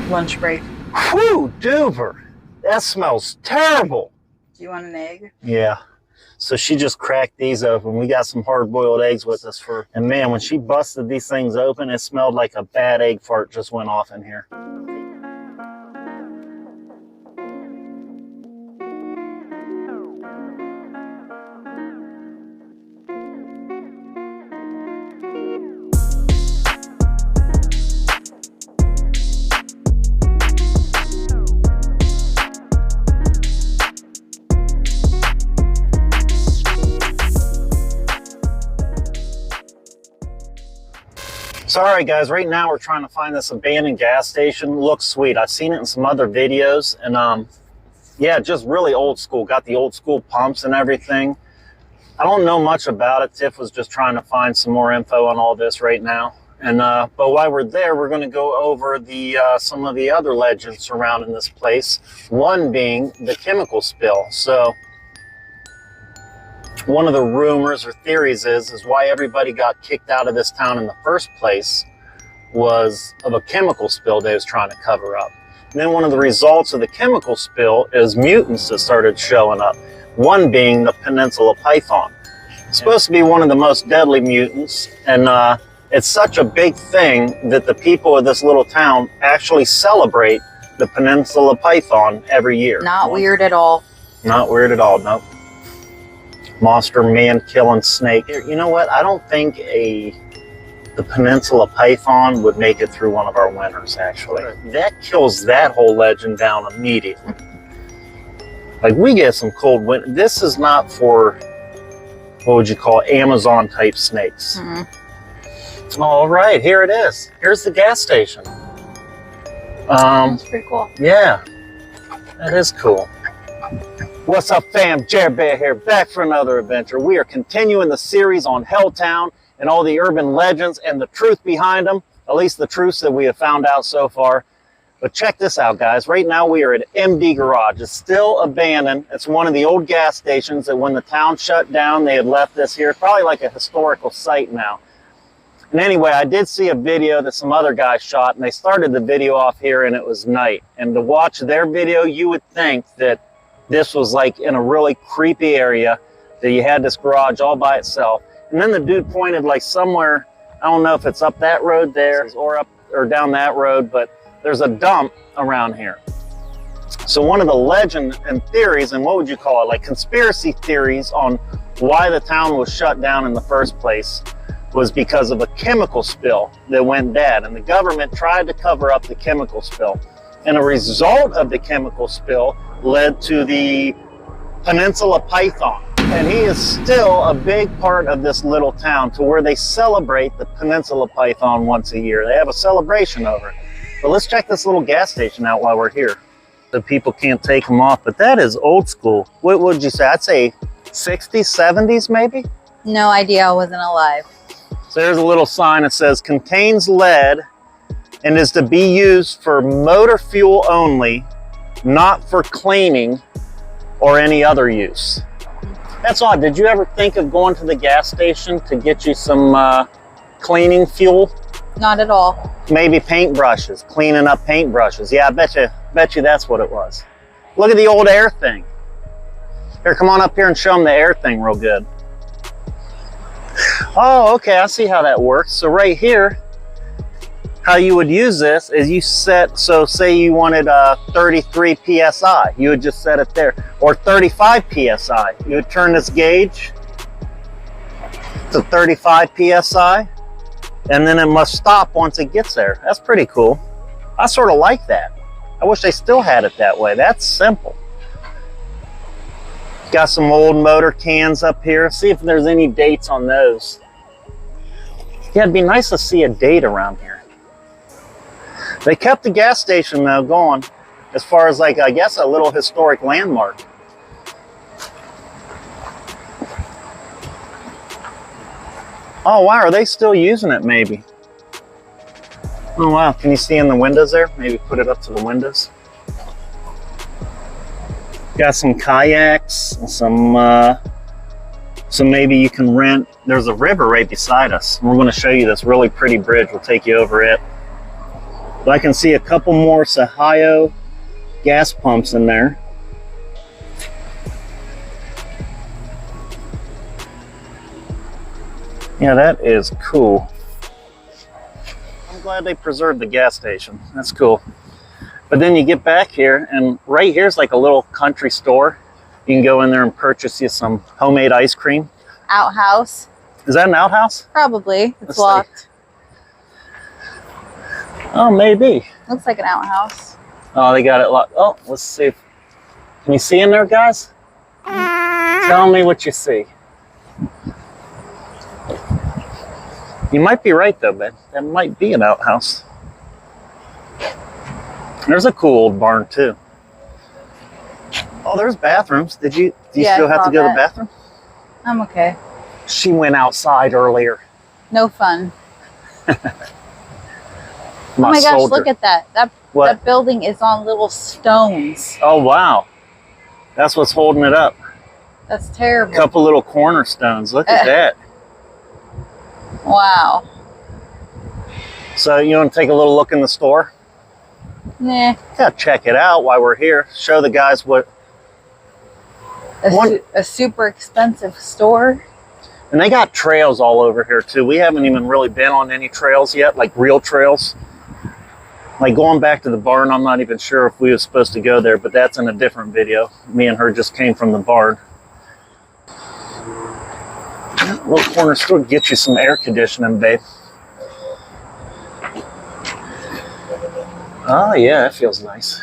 Lunch break. Whew, Duver. That smells terrible. Do you want an egg? Yeah. So she just cracked these open. We got some hard-boiled eggs with us and man, when she busted these things open, it smelled like a bad egg fart just went off in here. So, all right, guys, right now we're trying to find this abandoned gas station. Looks sweet. I've seen it in some other videos, and yeah, just really old school. Got the old school pumps and everything. I don't know much about it. Tiff was just trying to find some more info on all this right now. And but while we're there, we're going to go over the some of the other legends surrounding this place. One being the chemical spill. So one of the rumors or theories is why everybody got kicked out of this town in the first place was of a chemical spill they was trying to cover up. And then one of the results of the chemical spill is mutants that started showing up. One being the Peninsula Python. It's supposed to be one of the most deadly mutants, and it's such a big thing that the people of this little town actually celebrate the Peninsula Python every year. Not weird at all. Not weird at all, nope. Monster man killing snake. You know what? I don't think the Peninsula Python would make it through one of our winters, actually. That kills that whole legend down immediately. Like, we get some cold winter. This is not for, what would you call it, Amazon type snakes. Mm-hmm. All right, here it is. Here's the gas station. That's pretty cool. Yeah, that is cool. What's up, fam? Jared Bear here, back for another adventure. We are continuing the series on HellTown and all the urban legends and the truth behind them, at least the truths that we have found out so far. But check this out, guys. Right now we are at MD Garage. It's still abandoned. It's one of the old gas stations that when the town shut down, they had left this here. It's probably like a historical site now. And anyway, I did see a video that some other guys shot, and they started the video off here, and it was night. And to watch their video, you would think that this was like in a really creepy area, that you had this garage all by itself. And then the dude pointed like somewhere, I don't know if it's up that road there or up or down that road, but there's a dump around here. So one of the legend and theories, and what would you call it, like conspiracy theories on why the town was shut down in the first place was because of a chemical spill that went bad. And the government tried to cover up the chemical spill. And a result of the chemical spill led to the Peninsula Python. And he is still a big part of this little town, to where they celebrate the Peninsula Python once a year. They have a celebration over it. But let's check this little gas station out while we're here. So people can't take them off, but that is old school. What would you say? I'd say 60s, 70s maybe? No idea, I wasn't alive. So there's a little sign that says, contains lead and is to be used for motor fuel only, not for cleaning or any other use. That's odd. Did you ever think of going to the gas station to get you some cleaning fuel? Not at all. Maybe paintbrushes, cleaning up paintbrushes. Yeah, I bet you that's what it was. Look at the old air thing. Here, come on up here and show them the air thing real good. Oh, okay, I see how that works. So right here, how you would use this is you set, so say you wanted 33 PSI, you would just set it there, or 35 PSI. You would turn this gauge to 35 PSI, and then it must stop once it gets there. That's pretty cool. I sort of like that. I wish they still had it that way. That's simple. Got some old motor cans up here. See if there's any dates on those. Yeah, it'd be nice to see a date around here. They kept the gas station though going, as far as like, I guess, a little historic landmark. Oh wow, are they still using it maybe? Oh wow, can you see in the windows there? Maybe put it up to the windows. Got some kayaks, some maybe you can rent. There's a river right beside us. We're going to show you this really pretty bridge. We'll take you over it. But I can see a couple more Sahio gas pumps in there. Yeah, that is cool. I'm glad they preserved the gas station. That's cool. But then you get back here, and right here's like a little country store. You can go in there and purchase you some homemade ice cream. Outhouse. Is that an outhouse? Probably. It's Let's locked. see. Oh, maybe. Looks like an outhouse. Oh, they got it locked. Oh, let's see. Can you see in there, guys? Tell me what you see. You might be right, though, Ben. That might be an outhouse. There's a cool old barn, too. Oh, there's bathrooms. Do you still have to go to the bathroom? I'm okay. She went outside earlier. No fun. Oh my gosh, look at that. That building is on little stones. Oh, wow. That's what's holding it up. That's terrible. A couple little cornerstones. Look at that. Wow. So you want to take a little look in the store? Nah. Gotta check it out while we're here. Show the guys what... A super expensive store. And they got trails all over here too. We haven't even really been on any trails yet, like real trails. Like going back to the barn, I'm not even sure if we were supposed to go there, but that's in a different video. Me and her just came from the barn. Little corner store, get you some air conditioning, babe. Oh yeah, that feels nice.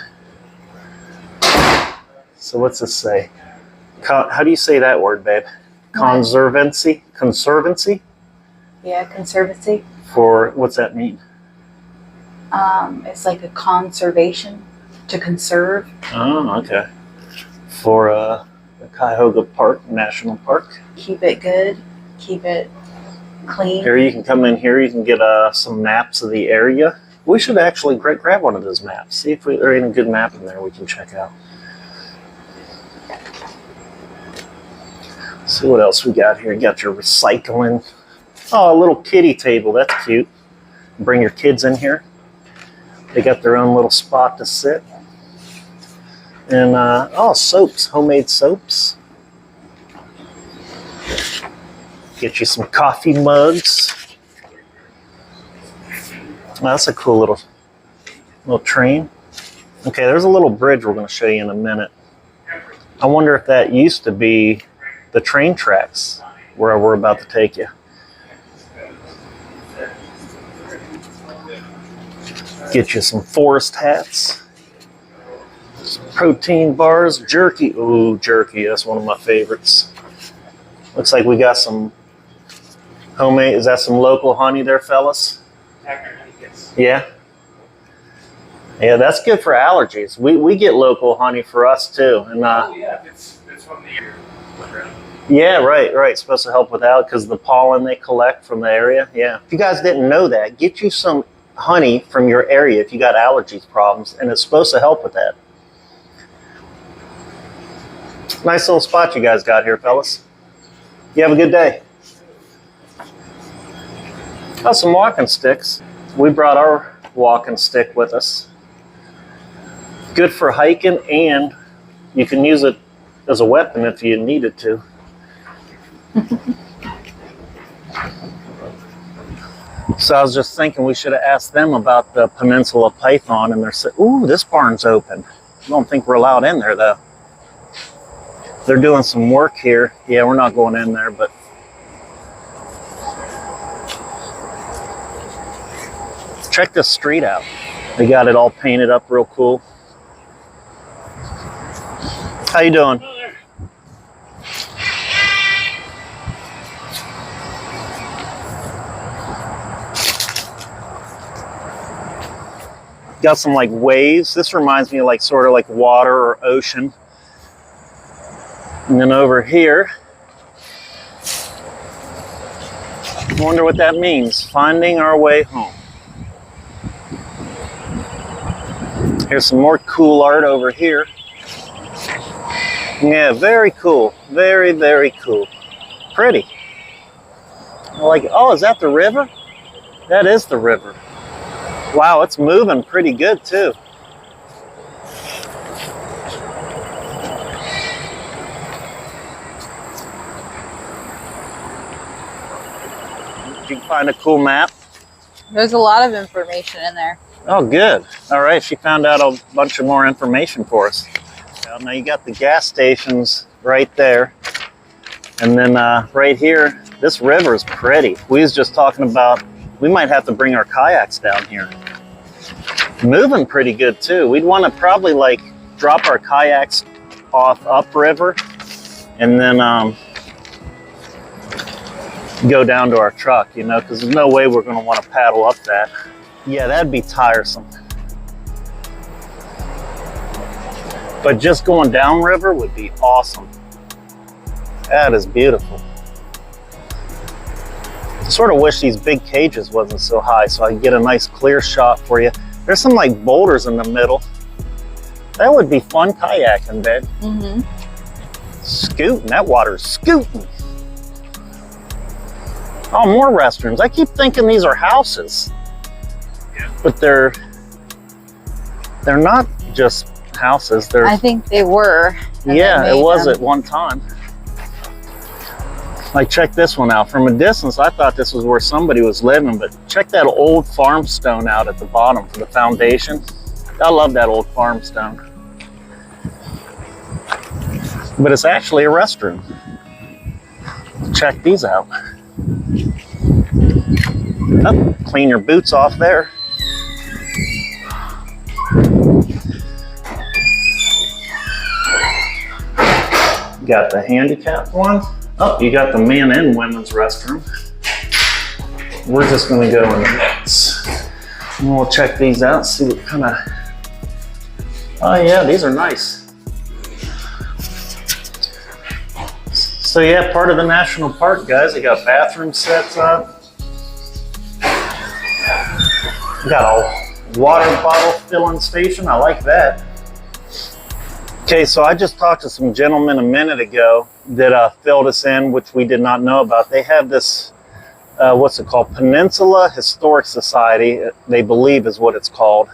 So what's this say? How do you say that word, babe? Conservancy? Conservancy? Yeah, conservancy. For, what's that mean? It's like a conservation, to conserve. Oh, okay. For the Cuyahoga Park National Park. Keep it good, keep it clean. Here you can come in here, you can get some maps of the area. We should actually grab one of those maps. See if there ain't a good map in there we can check out. See what else we got here. You got your recycling. Oh, a little kiddie table. That's cute. Bring your kids in here. They got their own little spot to sit. And, oh, soaps. Homemade soaps. Get you some coffee mugs. Oh, that's a cool little train. Okay, there's a little bridge we're going to show you in a minute. I wonder if that used to be the train tracks where we're about to take you. Get you some forest hats, some protein bars, jerky. Ooh, jerky, that's one of my favorites. Looks like we got some homemade, is that some local honey there, fellas? Yeah? Yeah, that's good for allergies. We get local honey for us too. And oh yeah, it's from the area. Yeah, right. It's supposed to help with that because the pollen they collect from the area. Yeah. If you guys didn't know that, get you some honey from your area if you got allergies problems, and it's supposed to help with that. Nice little spot you guys got here, fellas. You have a good day. Oh, some walking sticks. We brought our walking stick with us. Good for hiking, and you can use it as a weapon if you needed to. So I was just thinking we should have asked them about the Peninsula Python, and they're saying, ooh, this barn's open. I don't think we're allowed in there, though. They're doing some work here. Yeah, we're not going in there, but... check this street out. They got it all painted up real cool. How you doing? Got some like waves. This reminds me of like sort of like water or ocean. And then over here, I wonder what that means. Finding our way home. Here's some more cool art over here. Yeah, very cool. Very, very cool. Pretty. Like, oh, is that the river? That is the river. Wow, it's moving pretty good too. Did you find a cool map? There's a lot of information in there. Oh, good. All right, she found out a bunch of more information for us. Now you got the gas stations right there. And then right here, this river is pretty. We was just talking about, we might have to bring our kayaks down here. Moving pretty good too. We'd want to probably like drop our kayaks off upriver and then go down to our truck, you know, because there's no way we're going to want to paddle up that. Yeah, that'd be tiresome. But just going downriver would be awesome. That is beautiful. I sort of wish these big cages wasn't so high so I could get a nice clear shot for you. There's some like boulders in the middle. That would be fun kayaking, babe. Mm-hmm. Scooting, that water's scooting. Oh, more restrooms. I keep thinking these are houses. But they're not just houses. I think they were. Yeah, it was at one time. Like, check this one out. From a distance, I thought this was where somebody was living, but check that old farm stone out at the bottom for the foundation. I love that old farm stone. But it's actually a restroom. Check these out. Oh, clean your boots off there. Got the handicapped one. Oh, you got the men and women's restroom. We're just gonna go in the mix. And we'll check these out, see what kind of, oh yeah, these are nice. So yeah, part of the national park, guys. They got bathroom sets up. Got a water bottle filling station, I like that. Okay, so I just talked to some gentlemen a minute ago that filled us in, which we did not know about. They have this, what's it called? Peninsula Historic Society, they believe is what it's called.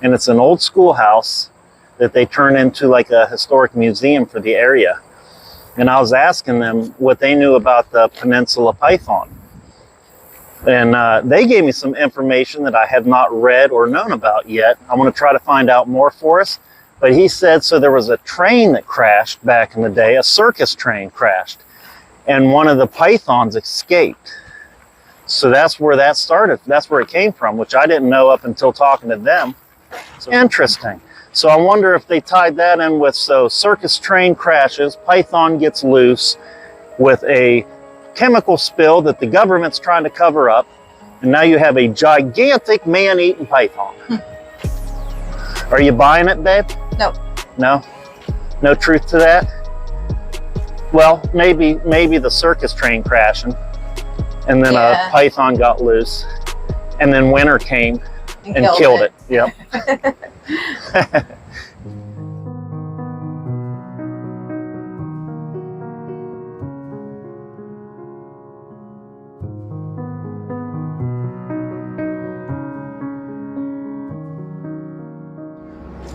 And it's an old schoolhouse that they turn into like a historic museum for the area. And I was asking them what they knew about the Peninsula Python. And they gave me some information that I have not read or known about yet. I'm going to try to find out more for us. But he said, so there was a train that crashed back in the day, a circus train crashed, and one of the pythons escaped. So that's where that started. That's where it came from, which I didn't know up until talking to them. So interesting. So I wonder if they tied that in with, so circus train crashes, python gets loose with a chemical spill that the government's trying to cover up, and now you have a gigantic man-eating python. Are you buying it, babe? No. No? No truth to that? Well, maybe the circus train crashing, and then a python got loose, and then winter came and killed it. Yep.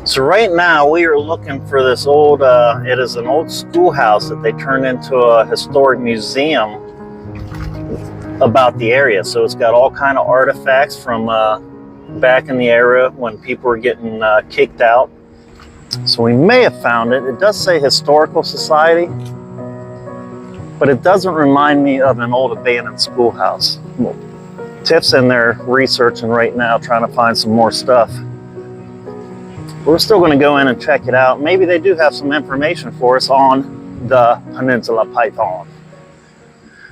So right now we are looking for this old, it is an old schoolhouse that they turned into a historic museum about the area. So it's got all kind of artifacts from back in the era when people were getting kicked out. So we may have found it. It does say Historical Society, but it doesn't remind me of an old abandoned schoolhouse. Well, Tiff's in there researching right now, trying to find some more stuff. We're still going to go in and check it out. Maybe they do have some information for us on the Peninsula Python.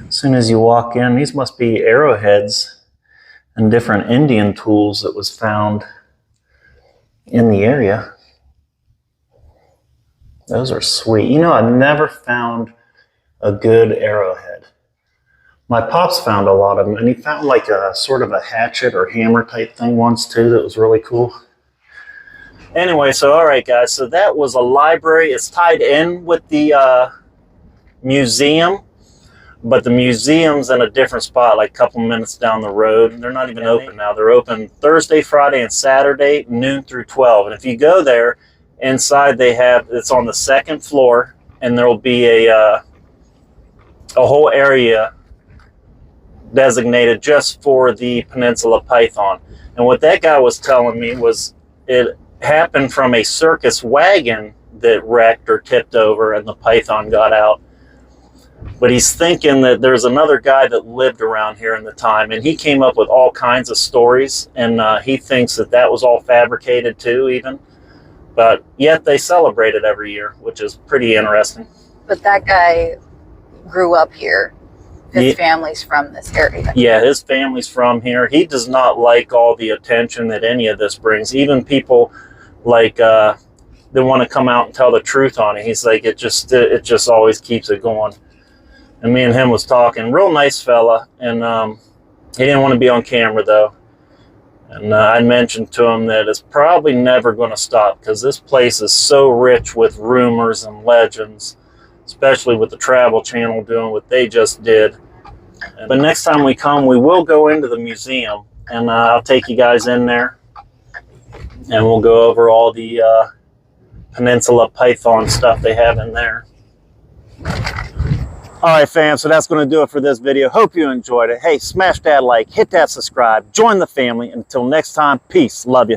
As soon as you walk in, these must be arrowheads and different Indian tools that was found in the area. Those are sweet. You know, I've never found a good arrowhead. My pops found a lot of them, and he found like a sort of a hatchet or hammer type thing once too that was really cool. Anyway, so all right, guys, so that was a library. It's tied in with the museum. But the museum's in a different spot, like a couple minutes down the road. They're not even open now. They're open Thursday, Friday, and Saturday, noon through 12. And if you go there, inside it's on the second floor, and there will be a whole area designated just for the Peninsula Python. And what that guy was telling me was it happened from a circus wagon that wrecked or tipped over, and the python got out. But he's thinking that there's another guy that lived around here in the time, and he came up with all kinds of stories, and he thinks that was all fabricated too, even. But yet they celebrate it every year, which is pretty interesting. But that guy grew up here. His family's from this area. Yeah, his family's from here. He does not like all the attention that any of this brings. Even people like they want to come out and tell the truth on it. He's like, it just always keeps it going. And me and him was talking. Real nice fella, and he didn't want to be on camera though. And I mentioned to him that it's probably never going to stop, because this place is so rich with rumors and legends, especially with the Travel Channel doing what they just did. But next time we come, we will go into the museum, and I'll take you guys in there, and we'll go over all the Peninsula Python stuff they have in there. All right, fam, so that's going to do it for this video. Hope you enjoyed it. Hey, smash that like, hit that subscribe, join the family. Until next time, peace. Love you.